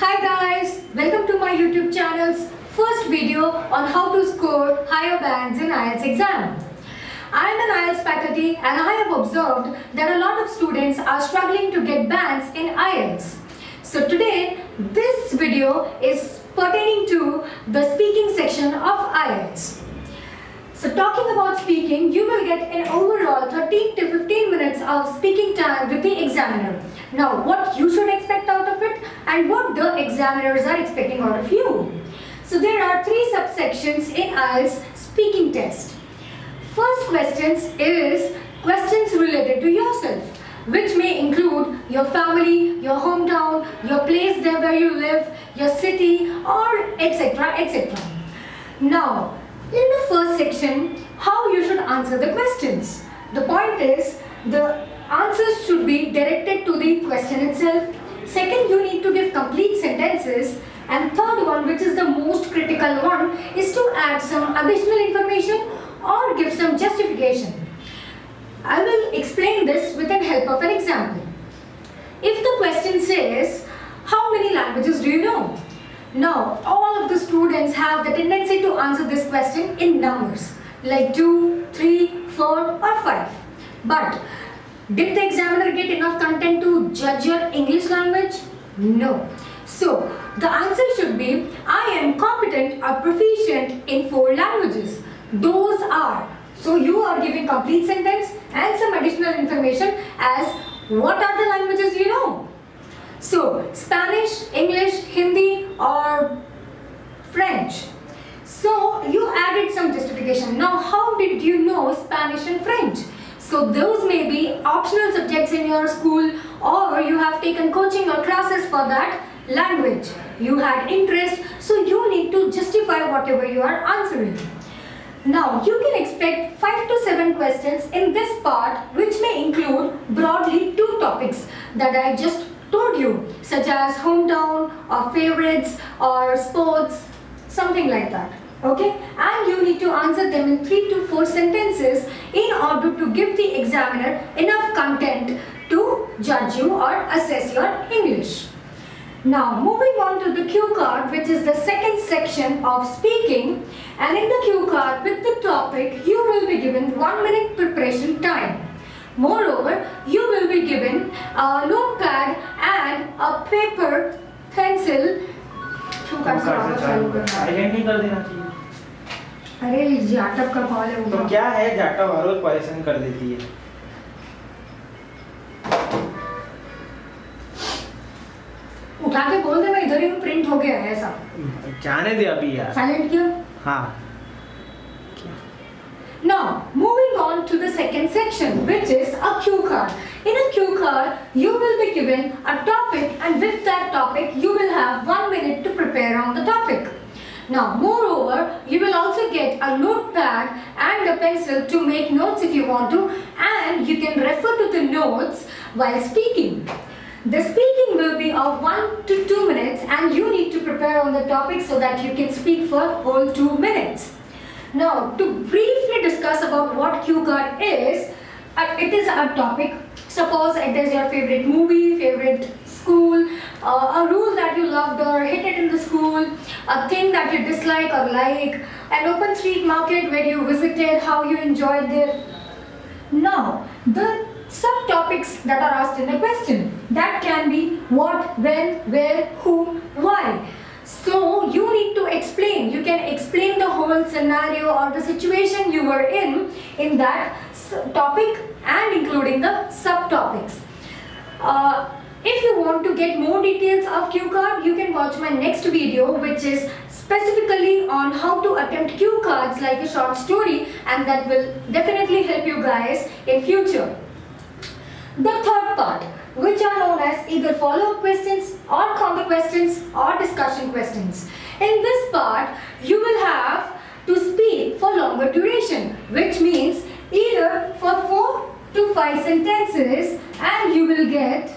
Hi guys, welcome to my YouTube channel's first video on how to score higher bands in IELTS exam. I am an IELTS faculty and I have observed that a lot of students are struggling to get bands in IELTS. So today, this video is pertaining to the speaking section of IELTS. So talking about speaking, you will get an overall 13 to 15 minutes of speaking time with the examiner. Now, what you should expect out of it and what the examiners are expecting out of you. So there are three subsections in IELTS speaking test. First questions is questions related to yourself, which may include your family, your hometown, your place there where you live, your city, or etc. etc. Now, in the first section, how you should answer the questions. The point is, the answers should be directed to the question itself. Second, you need to give complete sentences. And third one, which is the most critical one, is to add some additional information or give some justification. I will explain this with the help of an example. If the question says, how many languages do you know? Now, all of the students have the tendency to answer this question in numbers, like 2, 3, 4 or 5. But, did the examiner get enough content to judge your English language? No. So, the answer should be, I am competent or proficient in 4 languages. Those are. So, you are giving complete sentence and some additional information as what are the languages you know. So, Spanish, English, Hindi or French. So, you added some justification. Now, how did you know Spanish and French? So, those may be optional subjects in your school or you have taken coaching or classes for that language. You had interest, so you need to justify whatever you are answering. Now, you can expect 5 to 7 questions in this part, which may include broadly 2 topics that I just told you, such as hometown or favorites or sports, something like that. Okay, and you need to answer them in 3 to 4 sentences in order to give the examiner enough content to judge you or assess your English. Now, moving on to the cue card, which is the second section of speaking, and in the cue card with the topic, you will be given 1 minute preparation time. Moreover, you will be given a notepad and a paper, pencil. अरे जाटव का call है तो क्या है जाटव हर रोज परेशान कर देती है। उठा के बोल दे मैं इधर ही प्रिंट हो गया है ऐसा। जाने दे अभी यार। साइलेंट किया? हाँ। Now, moving on to the second section, which is a cue card. In a cue card, you will be given a topic and with that topic, you will have 1 minute to prepare on the topic. Now, moreover, you will also get a notepad and a pencil to make notes if you want to, and you can refer to the notes while speaking. The speaking will be of 1 to 2 minutes and you need to prepare on the topic so that you can speak for whole 2 minutes. Now, to briefly discuss about what cue card is, it is a topic. Suppose it is your favorite movie, favorite school, a rule that you loved or hated in the school, a thing that you dislike or like, an open street market where you visited, how you enjoyed there. Now, the subtopics that are asked in the question, that can be what, when, where, who, why. So, you need to explain. You can explain the whole scenario or the situation you were in that topic and including the subtopics. If you want to get more details of cue card, you can watch my next video, which is specifically on how to attempt cue cards like a short story, and that will definitely help you guys in future. The third part, which are known as either follow-up questions or counter questions or discussion questions. In this part, you will have to speak for longer duration, which means either for 4 to 5 sentences and you will get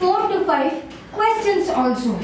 4 to 5 questions also.